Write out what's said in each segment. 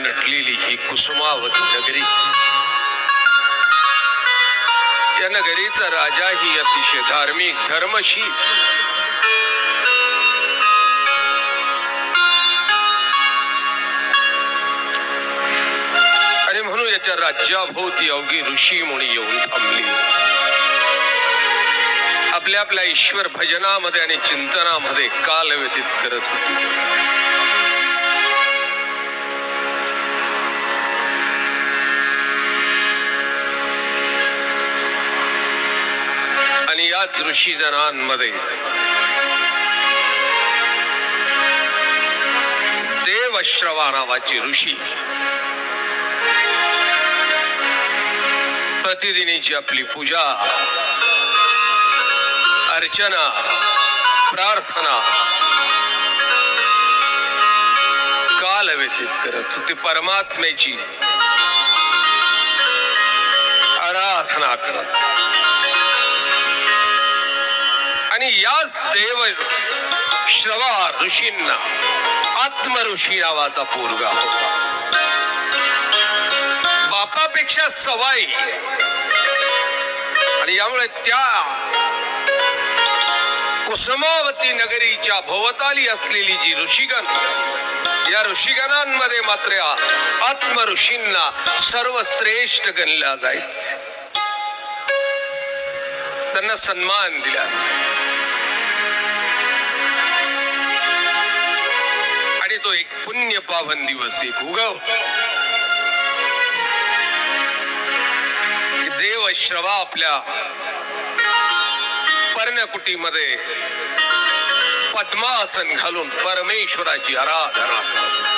नटलेली ही कुसुमावती नगरी, या नगरीचा राजा ही अतिशय धार्मिक धर्मशील, आणि म्हणून याच्या राज्याभोवती अवघी ऋषी मुनी येऊन थांबली. आपल्या आपल्या ईश्वर भजनामध्ये आणि चिंतनामध्ये काल व्यतीत करत होती. आणि याच ऋषी जनांमध्ये देवश्रवा नावाचे ऋषी प्रतिदिनीची आपली पूजा अर्चना प्रार्थना काल व्यतीत करत होते. परमात्म्याची आराधना करत. आणि याच देव श्रवा ऋषींना आत्म ऋषी नावाचा पोरगा होता. बापापेक्षा सवाई. आणि यामुळे त्या कुसुमावती नगरीच्या भोवताली असलेली जी ऋषीगण, या ऋषीगणांमध्ये मात्र आत्म ऋषींना सर्वश्रेष्ठ गणला जायचं. त्यांना सन्मान दिला. आणि तो एक पुण्य पावन दिवस, एक उगव. देव श्रवा आपल्या पर्णकुटीमध्ये पद्मासन घालून परमेश्वराची आराधना करत.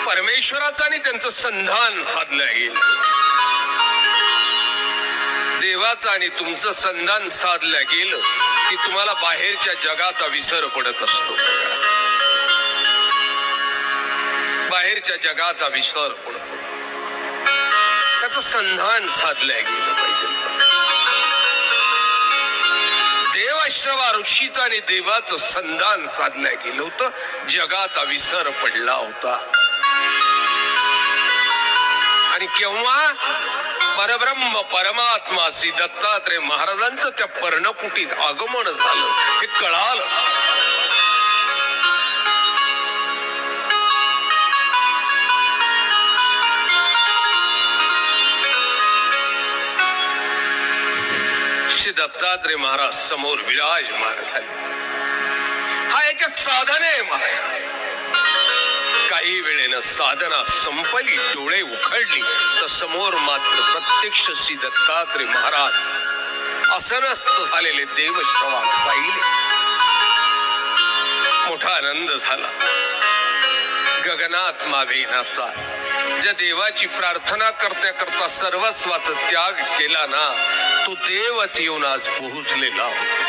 परमेश्वराचं आणि त्यांचं संधान साधलं गेलं. देवाचं आणि तुमचं संधान साधलं गेलं की तुम्हाला बाहेरच्या जगाचा विसर पडत असतो. बाहेरच्या जगाचा विसर पडतो. त्याचं संधान साधलं गेलं पाहिजे. देवाश्रवा ऋषीचं आणि देवाचं संधान साधलं गेलं होतं. जगाचा विसर पडला होता. आणि केव्हा परब्रह्म परमात्मा श्री दत्तात्रय महाराजांचं त्या पर्णकुटीत आगमन झालं हे कळालं. श्री दत्तात्रय महाराज समोर विराजमान झाले. हा याच्यात साधन आहे महाराज. काही वेळेनं साधना संपली, डोळे उघडली तर समोर मात्र प्रत्यक्ष श्री दत्तात्रय महाराज आसनस्थ झालेले देवश्रवा पाहिले. मोठा आनंद झाला. गगनात मावे नसा. ज्या देवाची प्रार्थना करता करता सर्वस्वाचा त्याग केला ना, तो देवच येऊन आज पोहोचलेला होता.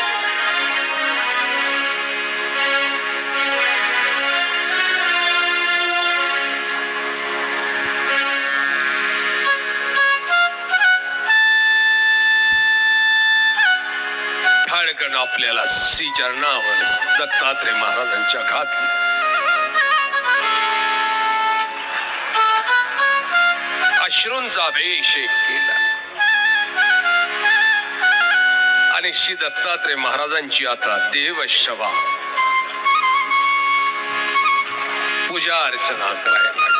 धाडकन आपल्याला श्री चरणावर दत्तात्रय महाराजांच्या घातली. अश्रूंचा अभिषेक केला. आणि श्री दत्तात्रय महाराजांची आता देवश्रवा पूजा अर्चना करायला लागली.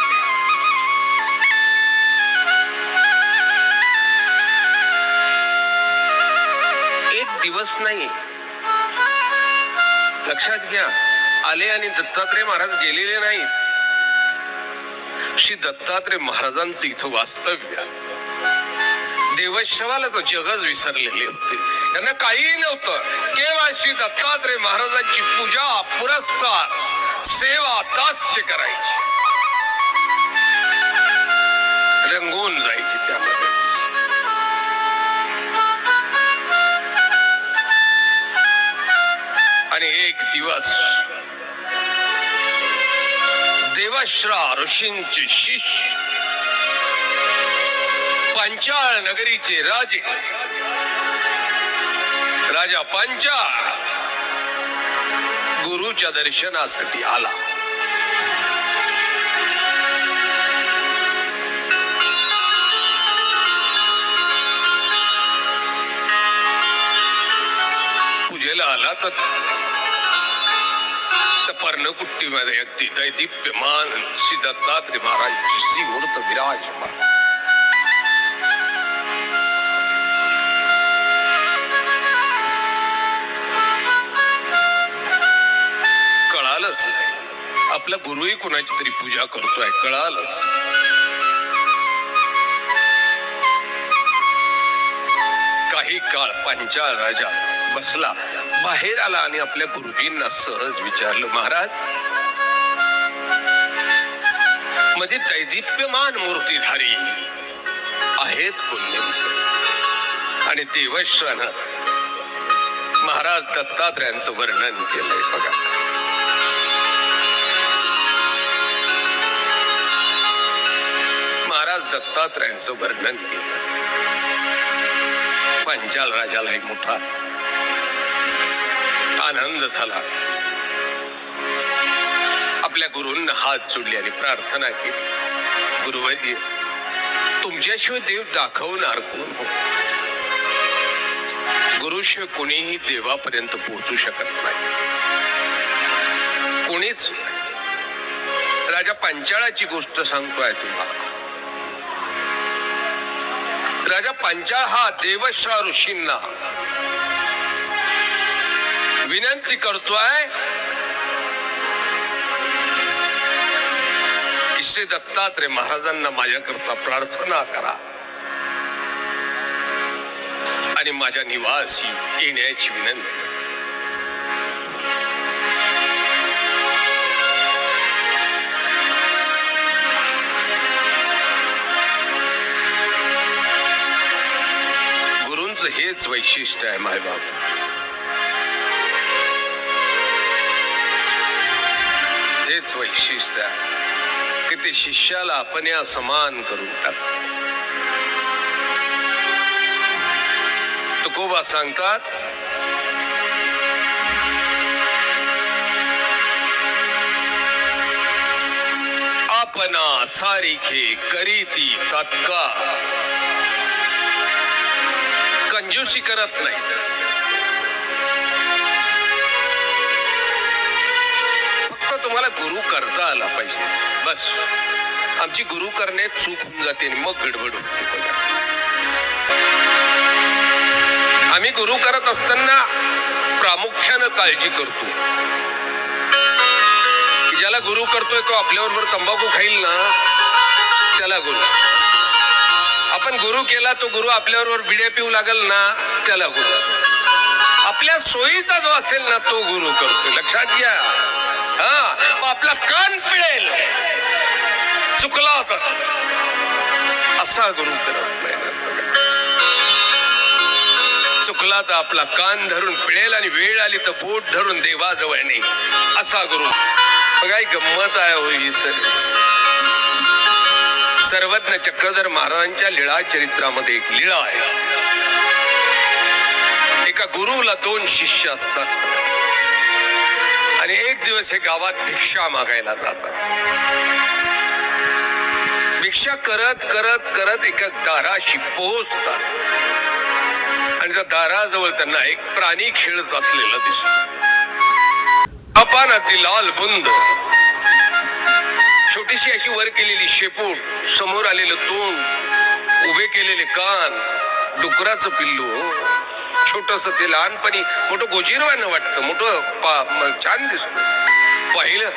एक दिवस नाही, लक्षात घ्या. आले आणि दत्तात्रय महाराज गेलेले नाहीत. श्री दत्तात्रय महाराजांचं इथं वास्तव्य. देवश्रवाला तो जगच विसरलेले होते. त्यांना काही नव्हतं. केवळ श्री दत्तात्रय महाराजांची पूजा पुरस्कार सेवा दास्य करायची, रंगून जायची त्यामध्येच. आणि एक दिवस देवश्रा ऋषींचे शिष्य पांचाळ नगरीचे राजे राजा पांचाळ गुरुच्या दर्शनासाठी आला. पूजेला आला तर पर्णकुट्टीमध्ये अगदी दैदिप्यमान श्री दत्तात्रय महाराज मूर्त विराजमान. कळालंच नाही आपला गुरुही कोणाची तरी पूजा करतोय, कळालंच. काही काळ पांचाळ राजा बसला, बाहेर आला आणि आपल्या गुरुजींना सहज विचारलं, महाराज मध्ये दैदिप्यमान मूर्तीधारी आहेत कोण नेमके? आणि देवश्वानं महाराज दत्तात्रयांचं वर्णन केलंय बघा. महाराज दत्तात्रयांचं वर्णन केलं. पांचाळ राजाला एक मोठा आनंद झाला. आपल्या गुरूंना हात जोडले आणि प्रार्थना केली, गुरुवर्य तुमच्याशिवाय देव दाखवणार कोण हो? गुरुशिवाय कोणीही देवापर्यंत पोहोचू शकत नाही, कोणीच. राजा पांचाळाची गोष्ट सांगतोय तुम्हाला. राजा पांचाळ हा देवश्रा ऋषींना विनंती करतोय की श्री दत्तात्रय महाराजांना माझ्याकरता प्रार्थना करा आणि माझ्या निवासी येण्याची विनंती. गुरूंचं हेच वैशिष्ट्य आहे मायबाप. हेच वैशिष्ट्य आहे की ते शिष्याला आपण या समान करून टाकते. तुकोबा सांगतात, आपणा सारिखे करीती तत्काळ. कंजूसी करत नाही. तुम्हाला गुरु करता आला पाहिजे बस. आमची गुरु करण्यात चूक होऊन जाते आणि मग गडबड होते. आम्ही गुरु करत असताना प्रामुख्यानं काळजी करतो. ज्याला गुरु करतोय तो आपल्याबरोबर तंबाखू खाईल ना, त्याला गुरु. आपण गुरु केला तो गुरु आपल्याबरोबर बिड्या पिऊ लागल ना, त्याला गुरु. आपल्या सोयीचा जो असेल ना तो गुरु करतोय, लक्षात घ्या. आपला कान पिळेल चुकला होता असा गुरु करत नाही. चुकला तर आपला कान धरून पिळेल आणि वेळ आली तर बोट धरून देवाजवळ नाही असा गुरु. काय गंमत आहे हो ही सर. सर्वज्ञ चक्रधर महाराजांच्या लीळा चरित्रामध्ये एक लीळा आहे. एका गुरुला 2 शिष्य असतात आणि एक दिवस हे गावात भिक्षा मागायला जातात. भिक्षा करत करत करत एका दाराशी पोहोचतात आणि त्या दाराजवळ त्यांना एक प्राणी खेळत असलेला दिसतो. अपानाती लाल बुंद, छोटीशी अशी वर केलेली शेपूट, समोर आलेलं तोंड, उभे केलेले कान, डुकराचं पिल्लू. छोटस ते लहानपणी मोठं गोजीरवानं वाटतं, मोठं छान दिसत. पाहिलं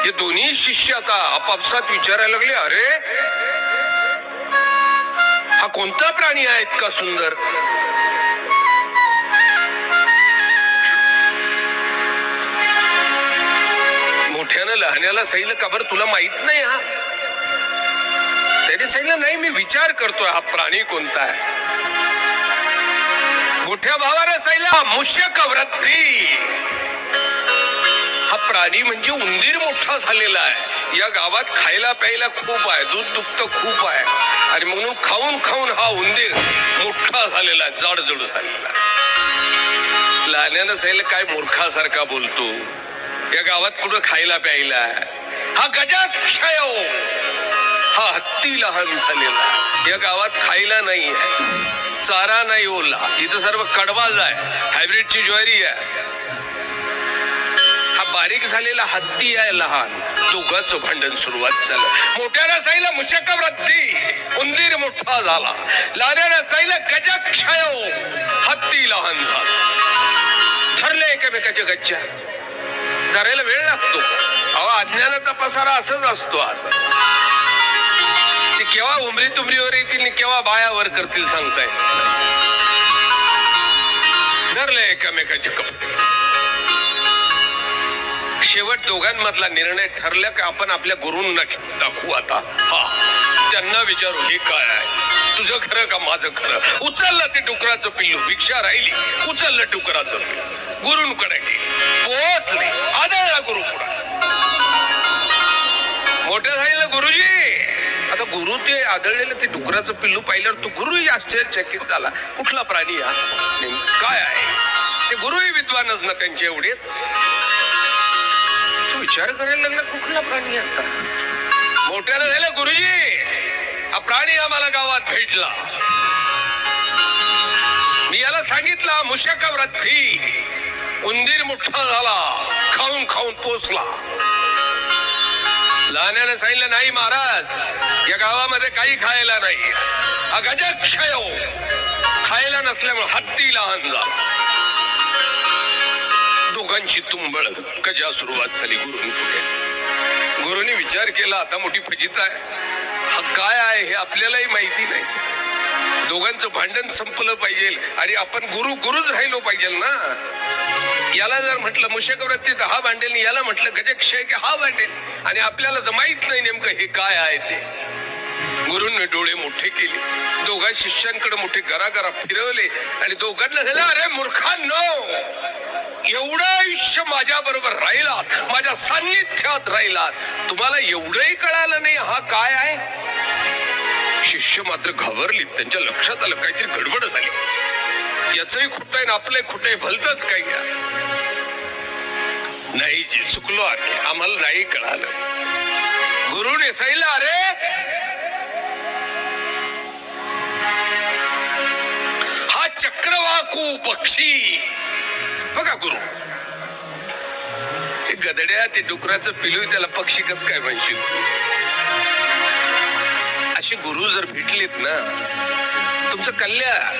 हे दोन्ही शिष्य आता आपापसात विचारायला लागले, अरे हा कोणता प्राणी आहे इतका सुंदर? मोठ्यानं लहान्याला सांगितलं, का बरं तुला माहित नाही हा? त्याने सांगितलं, नाही मी विचार करतोय हा प्राणी कोणता आहे. मोठ्या भावाने सांगितलं, मुष्यक वृद्धी. हा प्राणी म्हणजे उंदीर मोठा झालेला आहे. या गावात खायला प्यायला खूप आहे, दूध दुभत खूप आहे आणि म्हणून खाऊन खाऊन हा उंदीर मोठा झालेला, जाडजूड झालेला. लहान्यानं सांगितलं काय मूर्खासारखा बोलतो, या गावात कुठं खायला प्यायला? हा गजाक्षय, हा हत्ती लहान झालेला, या गावात खायला नाही आहे, चारा नाही ओला, इथं सर्व कडबाज आहे, हायब्रिडची ज्वारी आहे. हा बारीक झालेला हत्ती आहे लहान. दोघांचं भांडण सुरुवात झालं. मोठ्यानं सांगितलं मुशकवृत्ती, उंदीर मोठा झाला. लहान्यानं सांगितलं गजक्षय, हत्ती लहान झाला. ठरले एकमेकाच्या गच्च्या. धरायला वेळ लागतो. अहो अज्ञानाचा पसारा असंच असतो. असं ते केव्हा उमरी तुमरीवर येतील आणि केव्हा बायावर करतील सांगता येत नाही. धरले एकमेकाचे कपडे. शेवट दोघांमधला निर्णय ठरला की आपण आपल्या गुरूंना दाखवू आता. हा त्यांना विचारू हे काय आहे, तुझं खरं का माझं खरं. उचललं ते डुकराचं पिल्लू, भिक्षा राहिली, उचललं डुकराचं पिल्लू, गुरूंकडे गेली, पोहोचले, आदळला गुरु पुढे. मोठ्या सांगितलं गुरुजी. आता गुरु ते आदळलेलं ते डुकराचं पिल्लू पाहिल्यावर तो गुरुही आश्चर्यचकित झाला. कुठला प्राणी हा, काय आहे? ते गुरुही विद्वानच ना त्यांचे एवढेच. विचार करायला लागला कुठला प्राणी आता. मोठ्यानं झालं गुरुजी, हा प्राणी आम्हाला गावात भेटला, मी याला सांगितलं मुशकवृत्ती, उंदीर मोठा झाला, खाऊन खाऊन पोचला. लहान्याने सांगितलं नाही महाराज, या गावामध्ये काही खायला नाही, हा गजक्षय, खायला नसल्यामुळे हत्ती लहान झाला. दोघांची तुंबळ कजा सुरुवात झाली गुरुंपुढे. गुरुनी विचार केला आता मोठी फजिती आहे, हा काय आहे हे आपल्यालाही माहिती नाही. दोघांचं भांडण संपलं पाहिजे आणि आपण गुरुच राहिलो पाहिजे ना. याला जर म्हटलं मुशकवृत्ती तर हा भांडेल, याला म्हटलं गजक्षय की हा भांडेल, आणि आपल्याला तर माहित नाही नेमकं हे काय आहे ते. गुरूंनी डोळे मोठे केले, दोघा शिष्यांकडे मोठे गरागरा फिरवले आणि दोघांना झालं अरे मूर्खांनो, एवढं आयुष्य माझ्या बरोबर राहिलात, माझ्या सान्निध्यात राहिलात, तुम्हाला एवढंही कळालं नाही हा काय आहे. शिष्य मात्र घाबरली. त्यांच्या लक्षात आलं काहीतरी गडबड झाली, याचंही खोटं आहे ना आपलंही खोटं आहे, भलतंच काय घ्या. नाही जी चुकलो आम्ही, आम्हाला नाही कळालं. गुरुने सांगितलं अरे हा चक्रवाकू पक्षी बघा. गुरु हे गदड्या, ते डुकराचं पिलू, त्याला पक्षी कस काय म्हणशील. अशी गुरु जर भेटलीत ना तुमचं कल्याण.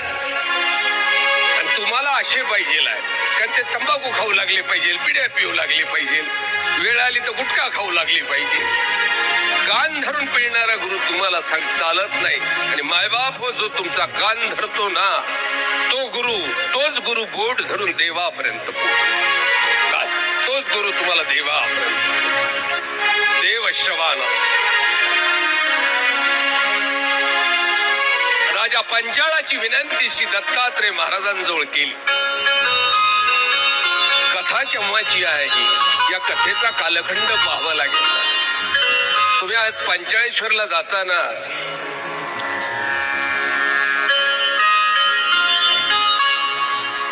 आणि तुम्हाला असे पाहिजे, कारण ते तंबाखू खाऊ लागले पाहिजे, पिढ्या पिऊ लागले पाहिजे, वेळ आली तर गुटखा खाऊ लागली पाहिजे. कान धरून पिळणारा गुरु तुम्हाला सांग चालत नाही. आणि मायबाप हो जो तुमचा कान धरतो ना, तोच गुरु बोट धरून देवापर्यंत पोहोचतो. तोच गुरु तुम्हाला देवापर्यंत. देव श्रवान राजा पंचाळाची विनंती श्री दत्तात्रय महाराजांजवळ केली. कथा केव्हाची आहे ही, या कथेचा कालखंड पाहावा लागेल. तुम्ही आज पंचाळेश्वरला जाताना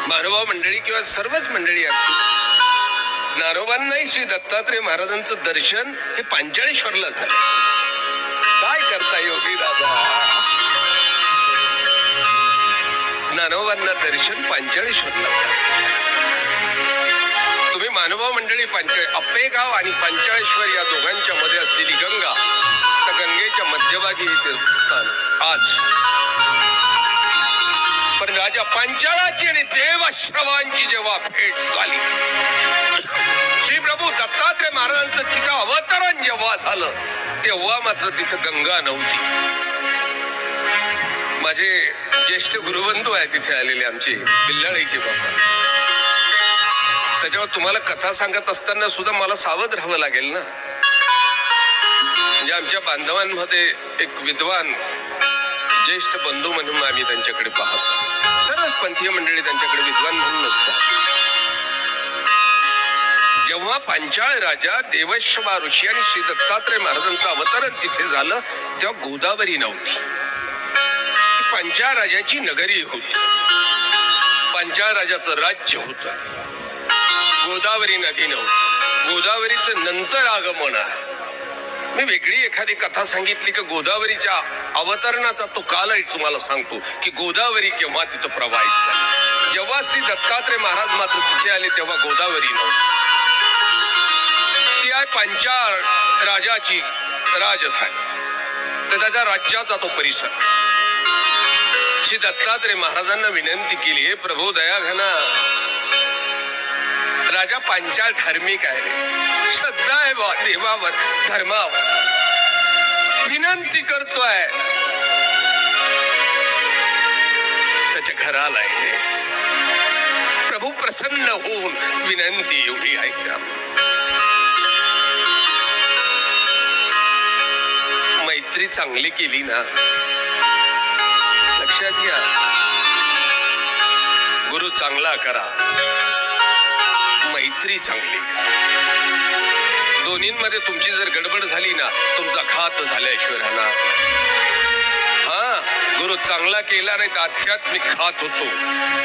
नारोबा मंडळी किंवा सर्वच मंडळी असतील, नारोबांनाही श्री दत्तात्रय महाराजांचं दर्शन हे पंचाळेश्वरला झालं. काय करता योगी दादा, नारोबांना दर्शन पंचाळेश्वरला झालं. तुम्ही मानवभाव मंडळी अप्पेगाव आणि पंचाळेश्वर या दोघांच्या मध्ये असलेली गंगा, त्या गंगेच्या मध्यभागी हे तीर्थस्थान आज. पण राजा पंचाळाची आणि देवश्रवांची जेव्हा भेट झाली, श्री प्रभू दत्तात्रय महाराजांचं तिथं अवतरण जेव्हा झालं, तेव्हा मात्र तिथं गंगा नव्हती. माझे ज्येष्ठ गुरुबंधू आहे तिथे आलेले, आमचे बिल्लाळीचे बाबा. त्याच्यावर तुम्हाला कथा सांगत असताना सुद्धा मला सावध राहावं लागेल ना. म्हणजे आमच्या बांधवांमध्ये एक विद्वान ज्येष्ठ बंधू म्हणून आम्ही त्यांच्याकडे पाहतो. सर्वच पंथीय मंडळी त्यांच्याकडे विद्वान म्हणून असतात. जेव्हा पांचाळ राजा देवश्रवा ऋषी आणि श्री दत्तात्रय महाराजांचं अवतरण तिथे झालं, तेव्हा गोदावरी नव्हती. पांचाळ राजाची नगरी होती. पांचाळ राजाचं राज्य होत. गोदावरी नदी नव्हती. गोदावरीचं नंतर आगमन आहे. मी वेगळी एखादी कथा सांगितली की गोदावरीच्या अवतरणाचा तो कालही तुम्हाला सांगतो की गोदावरी केव्हा तिथं प्रवाहित झाली. जेव्हा श्री दत्तात्रय महाराज मात्र तिथे आले तेव्हा गोदावरी नव्हती. ती आहे पांचाळ राजाची राजधानी. तर त्याच्या राज्याचा तो परिसर. श्री दत्तात्रय महाराजांना विनंती केली, हे प्रभू दया घ्या, राजा पांचाळ धार्मिक आहे रे, श्रद्धा आहे देवावर, धर्मावर, विनंती करतोय त्याच्या घराला आहे. प्रभू प्रसन्न होऊन विनंती एवढी ऐका. मैत्री चांगली केली ना, लक्षात घ्या, गुरु चांगला करा, मैत्री चांगली करा. दोन्हींमध्ये तुमची जर गडबड झाली ना, तुमचा घात झाल्याशिवाय राहणार. हा, गुरु चांगला केला नाही तर आध्यात्मिक घात होतो.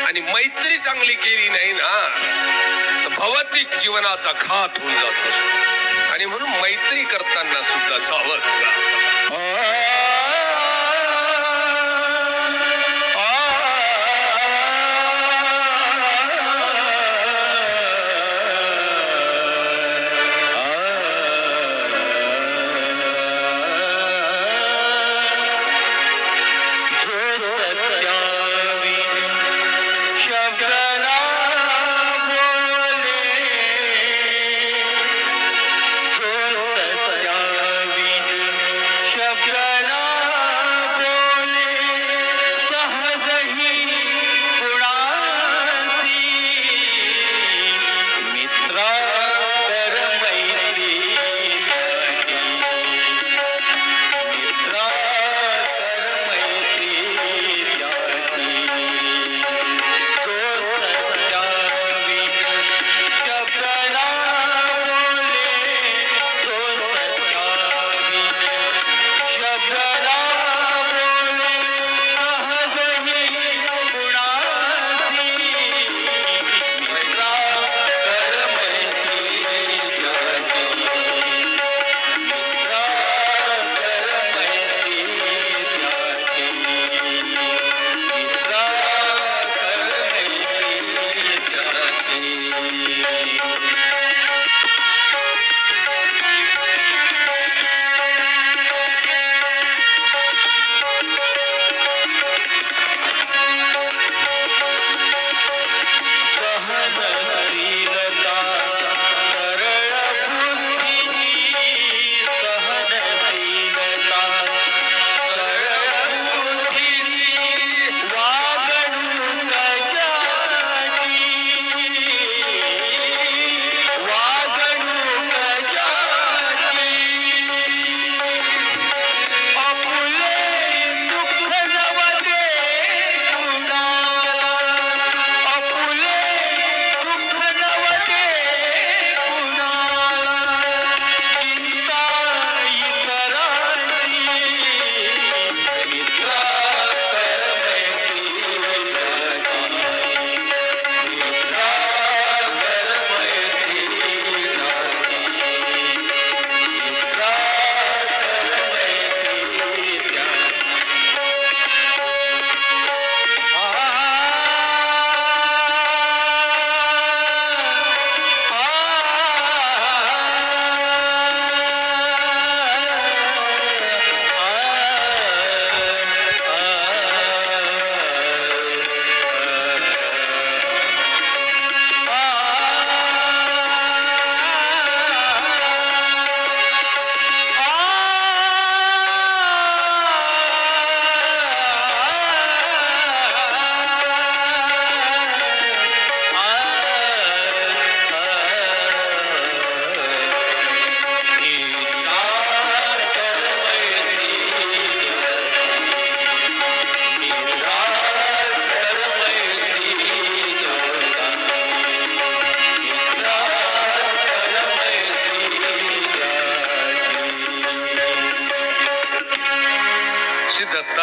आणि मैत्री चांगली केली नाही ना तर भौतिक जीवनाचा घात होऊन जातो. आणि म्हणून मैत्री करताना सुद्धा सावध राहा.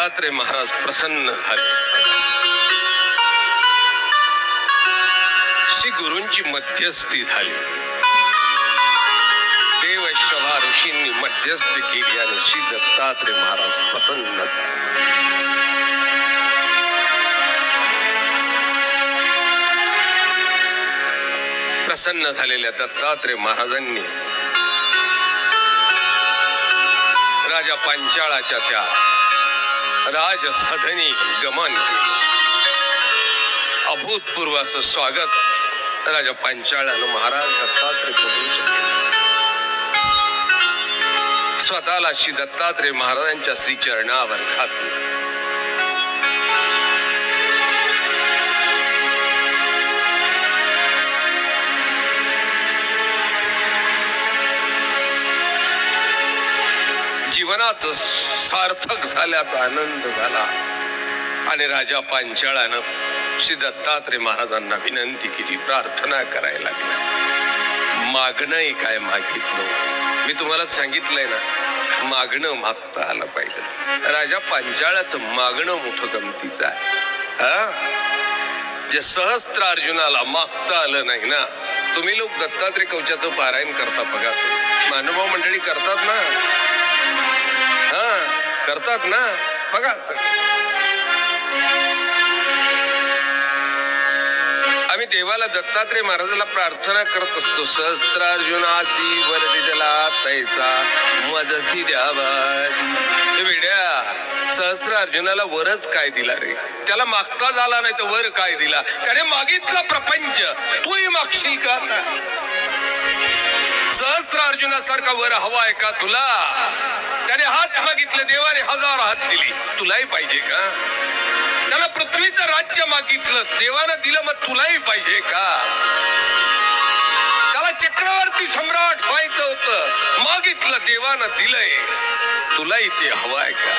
दत्तात्रय महाराज प्रसन्न झाले. श्री गुरूंची मध्यस्थी झाली. देवश्रवा ऋषींनी मध्यस्थी केली आणि श्री दत्तात्रय महाराज प्रसन्न झाले. प्रसन्न झालेल्या दत्तात्रय महाराजांनी राजा पांचाळाच्या त्या राजसदनी गमन केले. अभूतपूर्व असं स्वागत राजा पांचाळानं महाराज दत्तात्रय प्रभूंचं केलं. स्वतःला श्री दत्तात्रय महाराजांच्या श्री चरणावर घातलं. जीवनाचं सार्थक झाल्याचा आनंद झाला आणि राजा पांचाळानं श्री दत्तात्रय महाराजांना विनंती केली, प्रार्थना करायला लागली. मागणंही काय मागितलं, मी तुम्हाला सांगितलंय ना, मागणं मागता आलं पाहिजे. राजा पांचाळाचं मागणं मोठं गमतीचं आहे. जे सहस्त्र अर्जुनाला मागता आलं नाही ना, तुम्ही लोक दत्तात्रय कवचाचं पारायण करता बघा, महानुभाव मंडळी करतात ना, करतात ना बघा. आम्ही देवाला दत्तात्रय महाराजाला प्रार्थना करत असतो, सहस्त्रार्जुनासी वरदी दिला तैसा मजसी द्यावा. वेड्या, सहस्त्र अर्जुनाला वरच काय दिला रे, त्याला मागता झाला नाही तर वर काय दिला? त्याने मागितला प्रपंच, तूही मागशील का आता? सहस्त्र अर्जुनासारखा वर हवा आहे का तुला? त्याने हात मागितले, देवाने 1000 हात दिली, तुलाही पाहिजे का? त्याला पृथ्वीचं राज्य मागितलं, देवानं दिलं, मग तुलाही पाहिजे का? त्याला चक्रवर्ती सम्राट व्हायचं होतं, मागितलं, देवानं दिलंय, तुलाही ते हवाय का?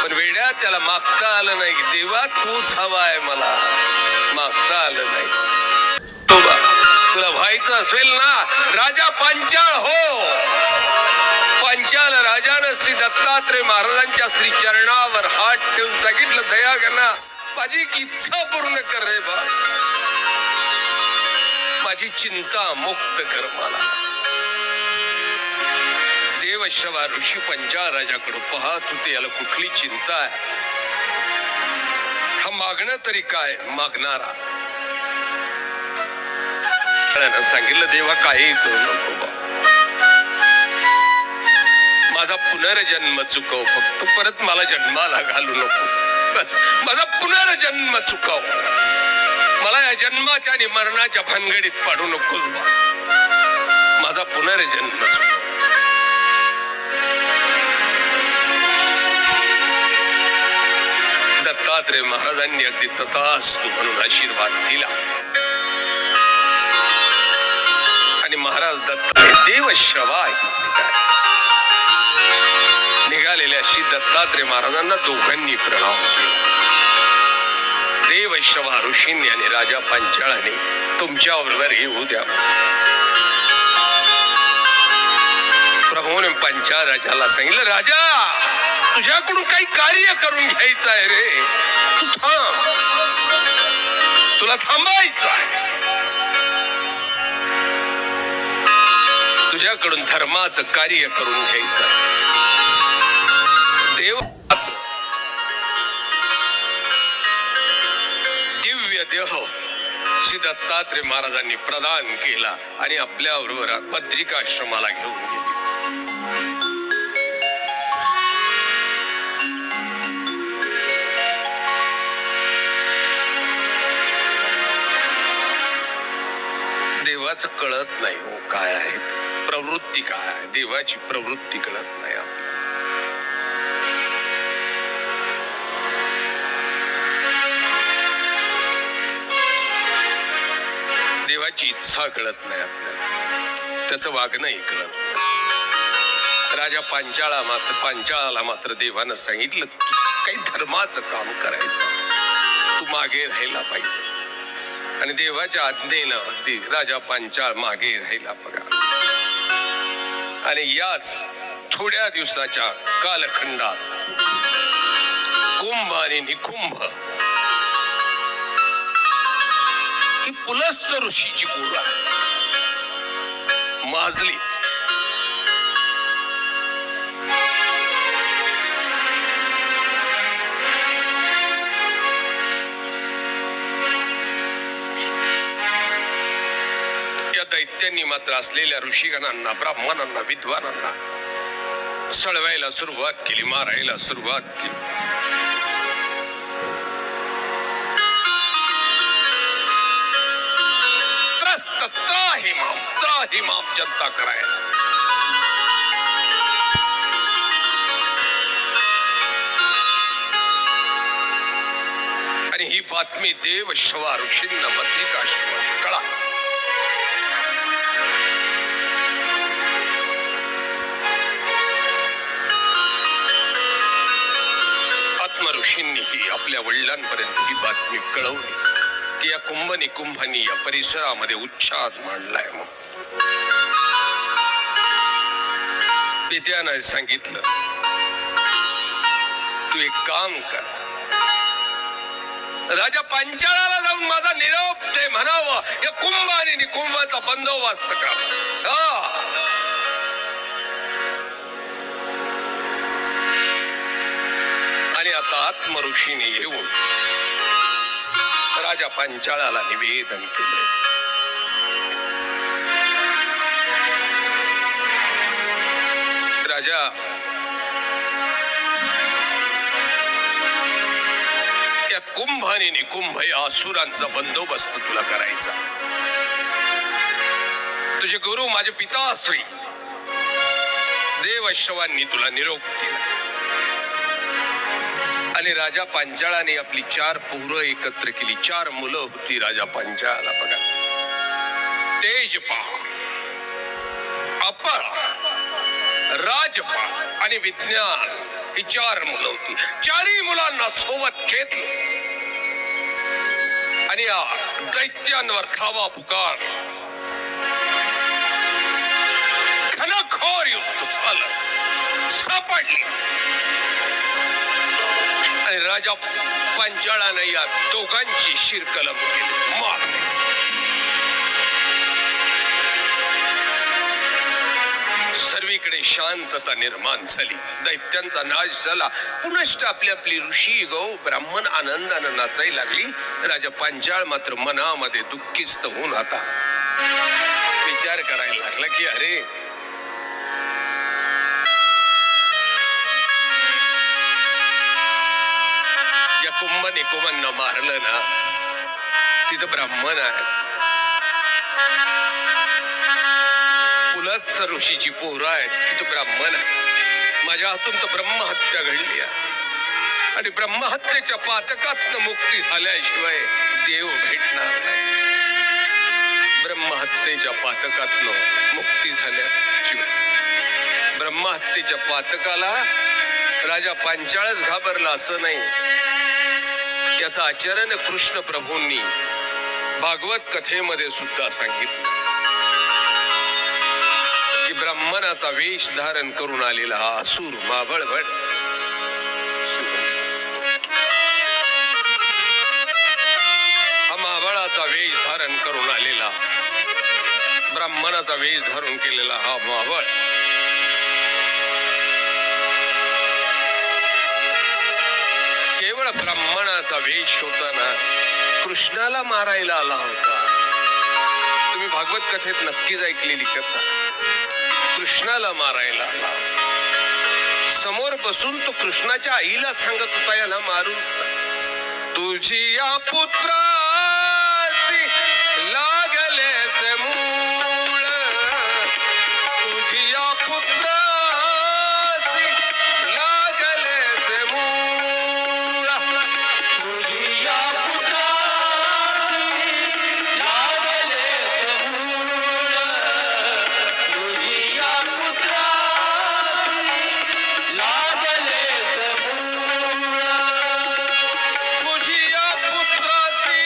पण वेड्या, त्याला मागता आलं नाही, देवा तूच हवाय, मला मागता आलं नाही. तुला व्हायचं असेल ना राजा पांचाळ हो. पांचाल राजानं श्री दत्तात्रय महाराजांच्या श्री चरणावर हात ठेवून सांगितलं, दया घना, माझी इच्छा पूर्ण कर रे बा, माझी चिंता मुक्त कर मला. देवश्रवा ऋषी पंचाळ राजाकडे पाहत होते, याला कुठली चिंता आहे? हा मागणं तरी काय मागणारा? सांगितलं, देवा काही करू नको बा, माझा पुनर्जन्म चुकव, फक्त परत मला जन्माला घालू नको, बस माझा पुनर्जन्म चुकव, मला या जन्माच्या आणि मरणाच्या भानगडीत पाडू नकोस बा, माझा पुनर्जन्म चुकव. दत्तात्रय महाराजांनी अगदी तथास्तु म्हणून आशीर्वाद दिला आणि महाराज दत्तात्रय देवश्रवा निघालेल्या श्री दत्तात्रय महाराजांना दोघांनी प्रणाम केला. देवश्रवा ऋषींनी आणि राजा पांचाळाने तुमच्या बरोबर येऊ द्या. प्रभूने पांचाळ राजाला सांगितलं, राजा तुझ्याकडून काही कार्य करून घ्यायचं आहे रे, तू थांब, तुला थांबायचं आहे. तुझ्याकडून धर्माचं कार्य करून घ्यायचं आहे. देव दिव्य देह श्री दत्तात्रय महाराजांनी प्रदान केला आणि आपल्या बरोबर बद्रिकाश्रमाला घेऊन गेले. देवाचं कळत नाही हो काय आहे ते, प्रवृत्ती काय आहे, देवाची प्रवृत्ती कळत नाही आपल्याला. देवाची इच्छा कळत नाही आपल्याला, त्याचं वागणंही कळत नाही. राजा पांचाळाला मात्र देवानं सांगितलं, काही धर्माचं काम करायचं, तू मागे राहायला पाहिजे. आणि देवाच्या आज्ञेनं अगदी राजा पांचाळ मागे राहिला बघा. आणि याच थोड्या दिवसाच्या कालखंडात कुंभ आणि निकुंभ ही पुलस्त ऋषीची पोरं आहे. माजलीत या दैत्यांनी मात्र असलेल्या ऋषिगणांना, ब्राह्मणांना, विद्वानांना सळवायला सुरुवात केली, मारायला सुरुवात केली. त्रस्त त्राहिमाम जनता करायला. आणि ही बातमी देव शवा ऋषींना बद्रिकाश्रमात कळा. ऋषींनी ही आपल्या वडिलांपर्यंत ही बातमी कळवली की या कुंभ निकुंभांनी या परिसरामध्ये उच्छाद मांडलाय. मग पित्यानं सांगितलं, तू एक काम कर, राजा पांचाळाला जाऊन माझा निरोप दे, म्हणावं या कुंभ आणि निकुंभाचा बंदोबस्त कर. आणि आता आत्म ऋषीने येऊन राजा पांचाळाला निवेदन केले. राजा, या कुंभ आणि निकुंभ या असुरांचा बंदोबस्त तुला करायचा. तुझे गुरु माझे पिताश्री देवशवांनी तुला निरोप दिला. आणि राजा पांचाळाने आपली 4 पोरं एकत्र केली. 4 मुलं होती राजा पांचाळाला. बघा, तेजपाळ, अपळ, राजपाळ आणि विज्ञान ही 4 मुलं होती. 4ही मुलांना सोबत घेतलं आणि या दैत्यांवर धावा पुकार. घनघोर युद्ध झालं, सापडली. राजा पांचाळाने या दोघांची शिरकलम केली, मारली. सर्वीकडे शांतता निर्माण झाली. दैत्यांचा नाश झाला. पुनश्च आपली आपली ऋषी गौ ब्राह्मण आनंदानं नाचायला लागली. राजा पांचाळ मात्र मनामध्ये दुःखिस्त होऊन आता विचार करायला लागला की अरे, कुंभ निकुंभांना मारलं ना, तिथं ब्राह्मण आहे, पुलस्त ऋषीची पोरं आहेत, तिथं ब्राह्मण आहे. माझ्या हातून तर ब्रह्महत्या घडली आहे आणि ब्रह्महत्येच्या पातकातनं मुक्ती झाल्याशिवाय देव भेटणार नाही. ब्रह्महत्येच्या पातकातनं मुक्ती झाल्याशिवाय, ब्रह्महत्येच्या पातकाला राजा पांचाळच घाबरला असं नाही. याचा आचरण कृष्ण प्रभूंनी भागवत कथेमध्ये सुद्धा सांगितलं की ब्राह्मणाचा वेश धारण करून आलेला हा असुर माबळभट हा माबळाचा वेश धारण करून आलेला, ब्राह्मणाचा वेश धारण केलेला हा माबळ केवळ ब्राह्मणाचा वेश होताना कृष्णाला मारायला आला होता. तुम्ही भागवत कथेत नक्कीच ऐकलेली कथा. कृष्णाला मारायला आला. समोर बसून तो कृष्णाच्या आईला सांगत होता, याला मारून तुझी या पुत्रासी लागले मूळ, तुझी या पुत्रासी लागले मूळ, तुझी या पुत्रासी लागले मूळ, तुझी या पुत्रासी लागले मूळ, तुझी या पुत्रासी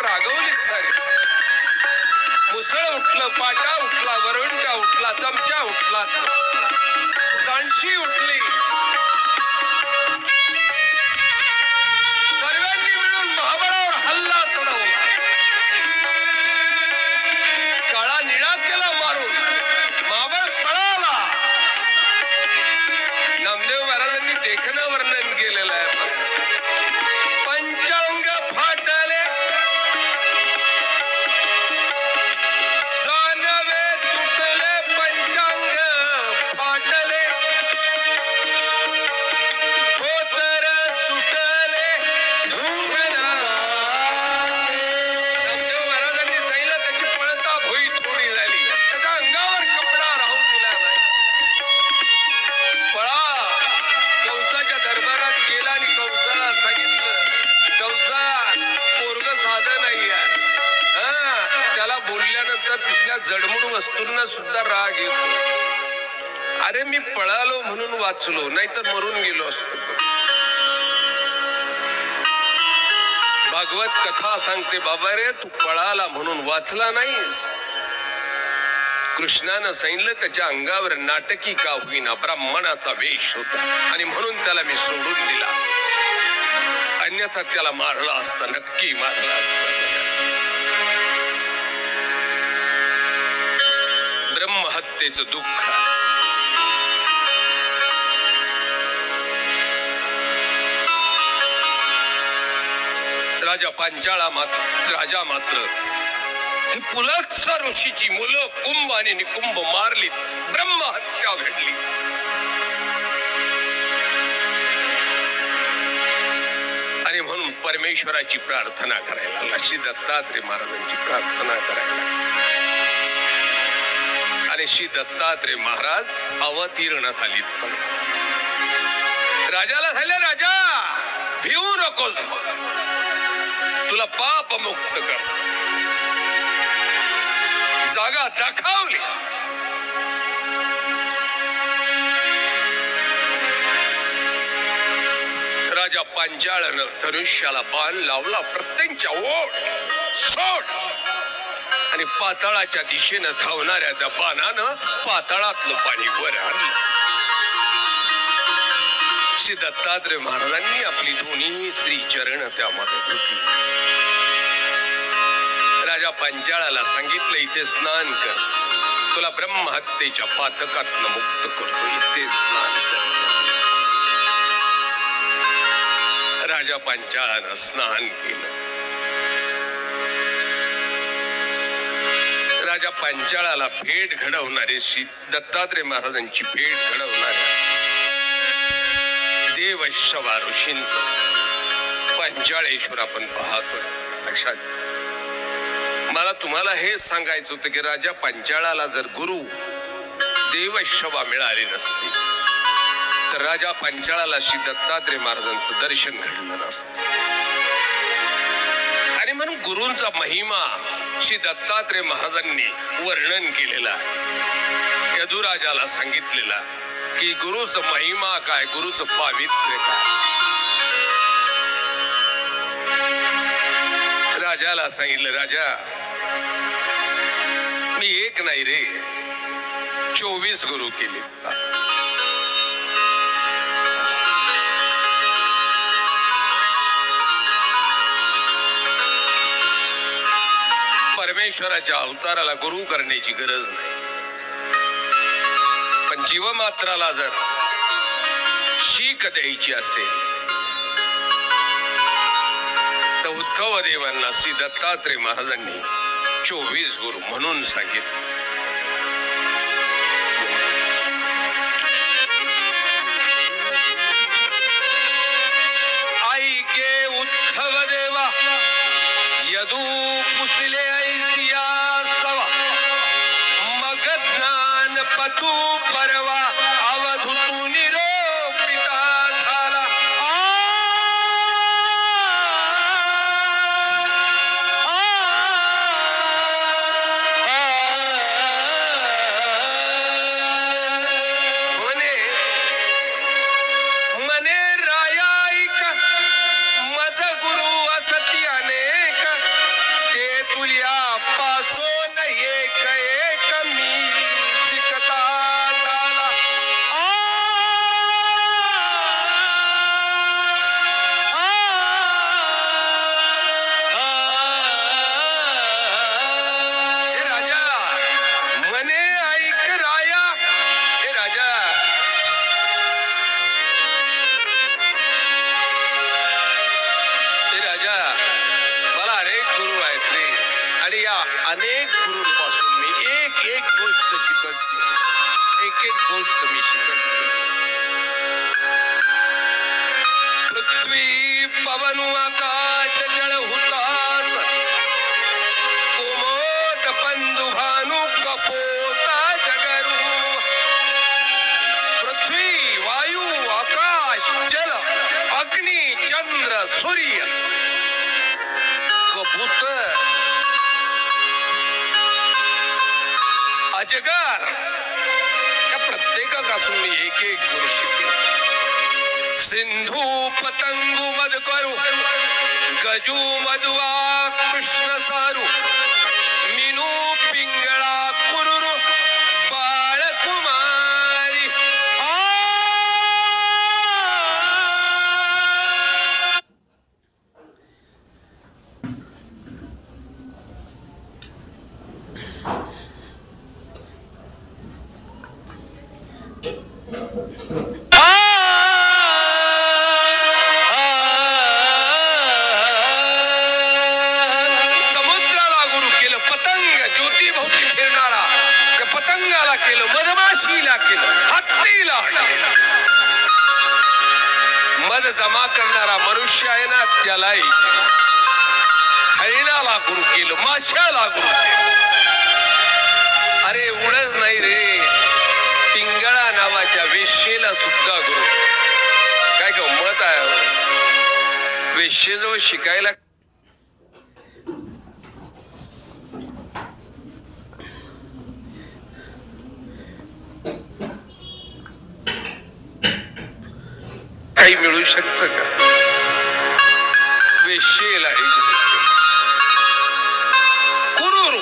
रागवलीत सारे. मुसळ उठलं, पाटा उठला, वरवंटा उठला, चमचा उठला, सांडशी उठली. सर्वांनी मिळून महाबळावर हल्ला चढवला. काळा निळा केला मारून. महाबळ पळाला. नामदेव महाराजांनी देखणं वर्णन केलेलं आहे. पंचांग फाटले, जानवे तुटले, पंचांग फाटले, धोतर सुटले धुंगणा. नामदेव महाराजांनी सांगितलं त्याची पळता भुई थोडी झाली. त्याच्या अंगावर कपडा राहू दिला नाही. पळा. कंसाच्या दरबारात गेला आणि कंसाला सांगितलं, कंसा पोरग साधं नाही आहे. त्याला बोलल्यानंतर तिथल्या जडमूड वस्तूंना सुद्धा राग येतो. अरे मी पळालो म्हणून वाचलो, नाहीतर मरून गेलो असतो. भागवत कथा सांगते, बाबा रे तू पळाला म्हणून वाचला नाहीस. कृष्णानं सांगितलं त्याच्या अंगावर नाटकी का होईना ब्राह्मणाचा वेश होता आणि म्हणून त्याला मी सोडून दिला. अन्यथा त्याला मारला असता, नक्की मारला असता. ब्रह्महत्येचं दुःख. राजा पांचाळा राजा मात्र ही पुलत्स ऋषीची मुलं कुंभ आणि निकुंभ मारली. ब्रह्महत्या घडली. आणि म्हणून परमेश्वराची प्रार्थना करायला लागला. श्री दत्तात्रय महाराजांची प्रार्थना करायला. आणि श्री दत्तात्रय महाराज अवतीर्ण झालीत. पण राजाला झाले, राजा भिवू नकोस, तुला पाप मुक्त कर. जागा दाखवली. राजा पांचाळानं धनुष्याला बाण लावला. प्रत्यंच्या ओढ सोड आणि पाताळाच्या दिशेनं धावणाऱ्या त्या बाणानं पाताळातलं पाणी वर आणलं. श्री दत्तात्रय महाराजांनी आपली दोन्ही श्री चरण त्यामध्ये धुतली. राजा पांचाळाला सांगितलं, इथे स्नान कर, तुला ब्रह्महत्येच्या पातकातनं मुक्त करतो, इथे स्नान कर. राजा पांचाळानं स्नान केलं. राजा पांचाळाला भेट घडवणारे श्री दत्तात्रय महाराजांची भेट घडवणाऱ्या देवशवा ऋषींचं पांचाळेश्वर आपण पाहतोय. लक्षात मला तुम्हाला हे सांगायचं होतं की राजा पांचाळाला जर गुरु देवशवा मिळाले नसते तर राजा पांचाळाला श्री दत्तात्रय महाराजांचं दर्शन घडलं नसतं. आणि म्हणून गुरूंचा महिमा श्री दत्तात्रय महाराजांनी वर्णन केलेला आहे. यदुराजाला सांगितलेला की गुरुचं महिमा काय, गुरुचं पावित्र्य काय. राजाला सांगितलं, राजा मी एक नाही रे 24 गुरु केले. परमेश्वराच्या अवताराला गुरु करण्याची गरज नाही. पण जीवमात्राला जर शीख द्यायची असेल तर उद्धव देवांना श्री दत्तात्रय महाराजांनी 24 गुरु म्हणून सांगितलं. आई के उद्धव देवा यदू पुसले ऐसिया सवा मग ज्ञान पतू परवा अवधूतू निरोपिता झाला. मने राया ऐक मज गुरु असती अनेक अनेक गुरूंपासून मी एक एक गोष्ट शिकत एक एक गोष्ट मी शिकत पृथ्वी पवन आकाश जल हुतास कोमोद बंधु भानु कपोता जगरू पृथ्वी वायू आकाश जल अग्नि चंद्र सूर्य कबूतर अजगर या प्रत्येकापासून मी एक एक गुण शिकलो सिंधू पतंगू मद करू गजू मधुआ कृष्ण सारू मीनू पिंगळा कुरुरु बाळकुमारी मध जमा करणारा मनुष्य आहे ना त्यालाही हरिणाला गुरु केलं माशाला गुरु केलं अरे एवढंच नाही रे पिंगळा नावाच्या वेश्येला सुद्धा गुरु काय गंमत आहे वेश्येजवळ शिकायला काही मिळू शकतं का वेश्येला कुरुरु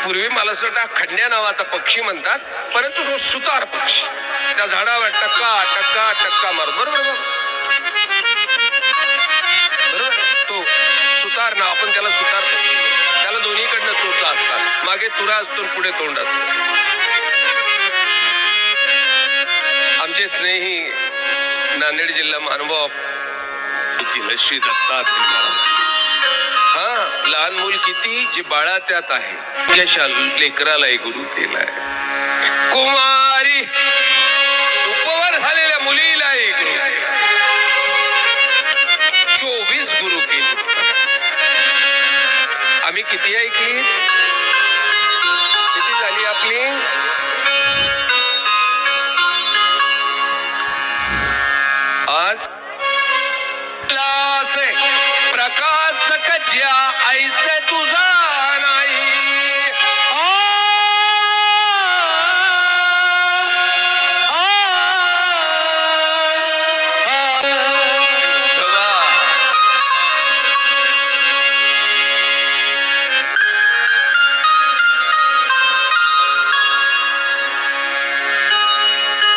पूर्वी मला असं वाटतं खंड्या नावाचा पक्षी म्हणतात परंतु तो सुतार पक्षी त्या झाडावर टक्का टक्का टक्का मार बरोबर बरोबर तो सुतार ना आपण त्याला सुतार पक्षी त्याला दोन्हीकडनं चोचा असतात मागे तुरा असतो पुढे तोंड असतं आमचे स्नेही नांदेड जिल्हा महानुभाव श्री दत्तात्रय हा लहान मूल किती जे बाळा त्यात आहे त्याच्या लेकराला एक गुरु केलाय कुमारी उपवर झालेल्या मुलीला एक गुरु केला 24 गुरु केले आम्ही किती ऐकली किती झाली आपली आज प्रकाशक ज्या ऐसे तुझा नाही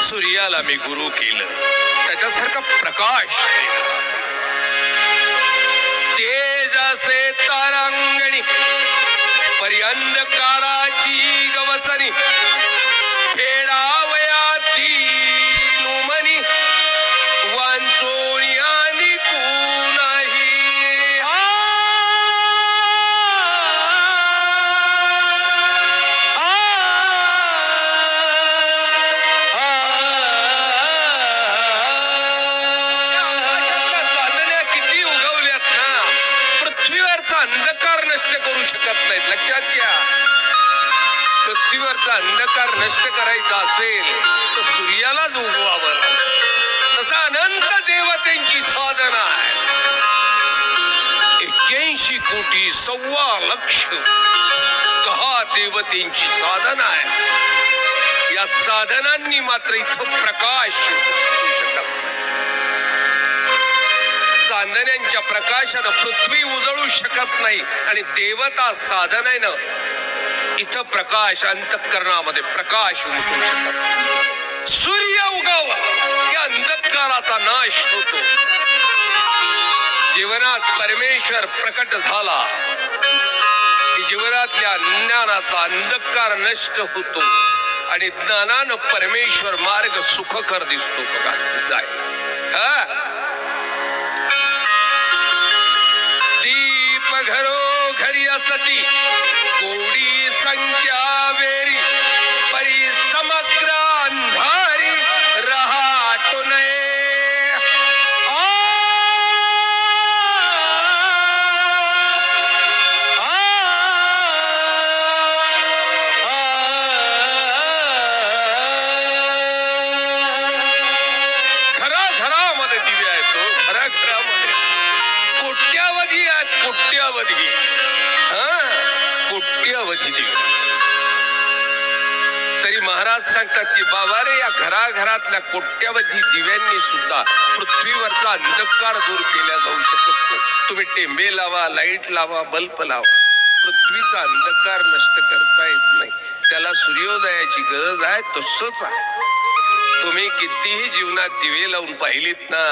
सूर्याला मी गुरु केलं त्याच्यासारखा प्रकाश तेजसे तारांगणी पर्यंधकाराची गवसनी फेडावया दिनुमनी वांचोळी आणि कुणाही अंधकार नष्ट करू शकत नाहीत लक्षात घ्या पृथ्वीवरचा अंधकार नष्ट करायचा असेल तर सूर्यालाच उगवावं तसा अनंत देवतेंची साधना आहे 81 कोटी 1.25 लाख 10 देवतेंची साधना आहे या साधनांनी मात्र इथं प्रकाश शकत नाही चांदण्यांच्या प्रकाशानं पृथ्वी उजळू शकत नाही आणि देवता साधनेनं इथं प्रकाश अंतःकरणामध्ये प्रकाश उमटू शकत सूर्य उगव या अंधकाराचा नाश होतो जीवनात परमेश्वर प्रकट झाला की जीवनातल्या ज्ञानाचा अंधकार नष्ट होतो आणि ज्ञानानं परमेश्वर मार्ग सुखकर दिसतो बघा जायला दीप घरो घरी सती कोडी संख्या वेरी परी समग्र अंधारी रहाटो नये. घराघरामध्ये दिवे आहेत तो, घराघरामध्ये कोट्यावधी आहेत, कोट्यावधी. कोट्यावधी दिवे. तरी महाराज सांगतात की बाबा रे, या घराघरातल्या कोट्यावधी दिव्यांनी सुद्धा पृथ्वीवरचा अंधकार दूर केला जाऊ शकत नाही. तुम्ही टेंबे लावा, लाईट लावा, बल्ब लावा, पृथ्वीचा अंधकार नष्ट करता येत नाही. त्याला सूर्योदयाची गरज आहे. तसंच आहे, तुम्ही कितीही जीवनात दिवे लावून पाहिलीत ना,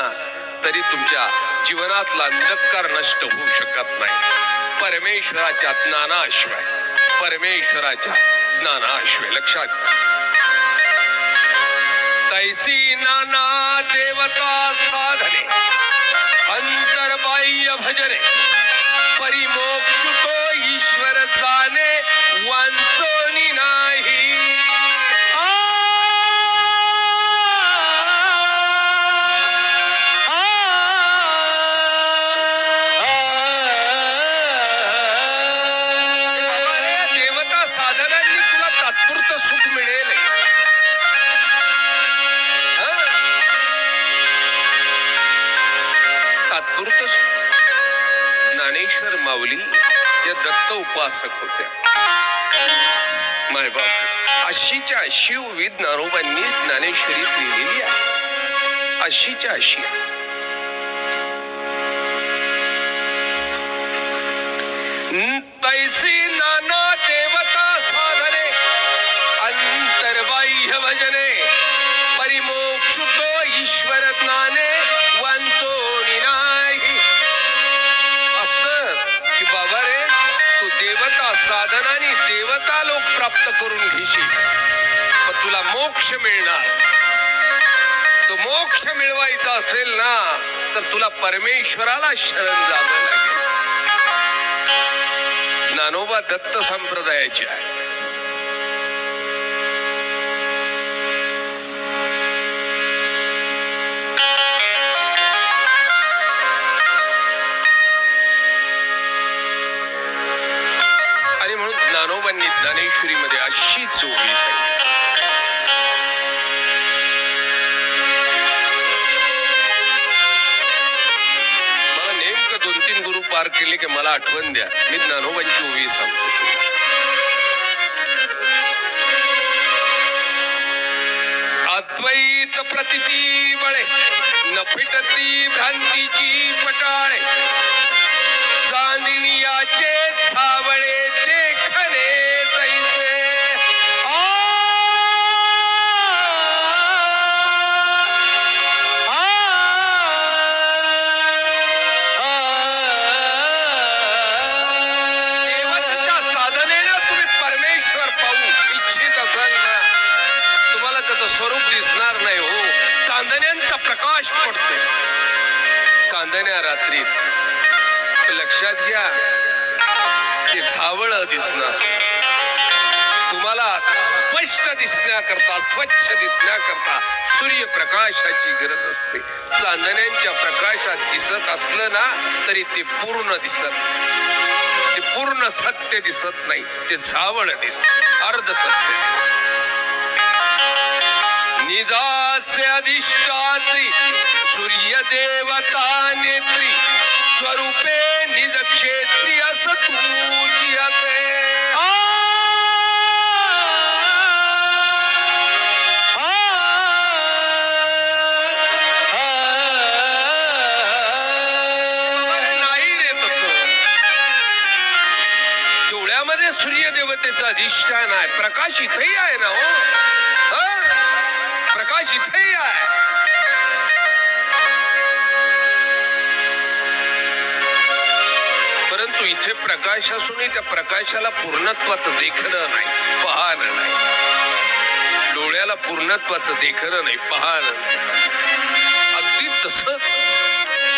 तरी तुमच्या जीवनातला अंधकार नष्ट होऊ शकत नाही. परमेश्वराच्या ज्ञानाशिवाय, परमेश्वराच्या ज्ञानाशिवाय. लक्षात घ्या. तैसी नाना देवता साधने अंतर्बाह्य भजने परिमोक्ष तो ईश्वर जाणे वांचोनी नाही. साधनांनी तुला तात्पुरतं सुख मिळेल. तात्पुरतं. ज्ञानेश्वर माऊली या दत्त उपासक होत्या. मायबाप अशीच्या अशी विविध ज्ञानोबांनी ज्ञानेश्वरीत लिहिलेली आहे. अशीच्या अशी. तैसी नाना देवता साधने अंतर्बाह्य भजने परिमोक्ष तो ईश्वर ज्ञाने वांचोनी नाही. असंच की बाबा रे, तू देवता साधनाने देवता लोक प्राप्त करून घेशील, पण तुला मोक्ष मिळणार. तो मोक्ष मिळवायचा असेल ना, तर तुला परमेश्वराला शरण जावं लागेल. ज्ञानोबा दत्त संप्रदायाचे आहेत. आणि म्हणून ज्ञानोबांनी ज्ञानेश्वरीमध्ये अशी चोरी सांगितली. मला नेमकं 2-3 गुरु पार केले की मला आठवण द्या, मी ज्ञानोबांची ओवी सांगतो. अद्वैत प्रतिती बळे न फिटती भ्रांतीची पटाळे चांदिनियाचे सावळे देखणे जैसे. देवतेच्या साधनेनं तुम्ही परमेश्वर पाहू इच्छित असाल ना, तुम्हाला त्याचं स्वरूप दिसणार नाही. हो, चांदण्यांचा प्रकाश पडतो चांदण्या रात्रीत. लक्षात घ्या, ते झावळ दिसणं तुम्हाला स्पष्ट दिसण्याकरता, स्वच्छ दिसण्याकरता सूर्यप्रकाशाची गरज असते. चांदण्यांच्या प्रकाशात दिसत असलं ना, तरी ते पूर्ण दिसत, ते पूर्ण सत्य दिसत नाही. ते झावळ दिसत, अर्ध सत्य दिसत. निजासे अधिष्ठात्री सूर्य देवता नेत्री स्वरूपे निज क्षेत्री अस तुझी असे. नाही रे तसं. डोळ्यामध्ये सूर्य देवतेचं अधिष्ठान आहे. प्रकाश इथेही आहे ना. हो, प्रकाश इथेही आहे. परंतु इथे प्रकाश असूनही त्या प्रकाशाला पूर्णत्वाचं देखणं नाही, पाहणं नाही. डोळ्याला पूर्णत्वाचं देखणं नाही, पाहणं नाही. अगदी तसं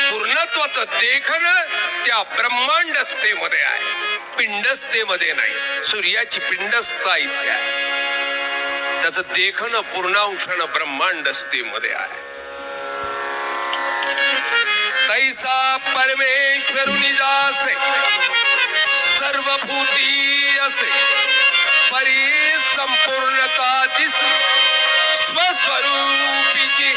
पूर्णत्वाचं देखणं त्या ब्रह्मांड अवस्थेमध्ये आहे. पिंडस्थेमध्ये नाही, सूर्याची पिंडस्थता इथे आहे. त्याचं देखणं पूर्णांशानं ब्रह्मांडस्थेमध्ये आहे. तैसा परमेश्वरुनी जासे सर्वभूती असे परी संपूर्णता दिस स्वस्वरूपीची.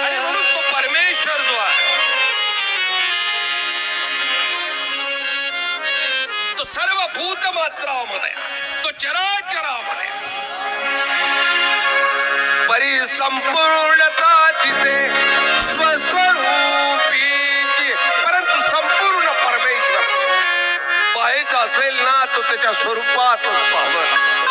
आणि म्हणून तो परमेश्वर जो आहे तो सर्व भूत मात्रामध्ये, तो चराचरामध्ये परिसंपूर्णता दिसे स्वस्वरूपीची. परंतु संपूर्ण परमेश्वर पाहायचं असेल ना तो त्याच्या स्वरूपातच पाहावं.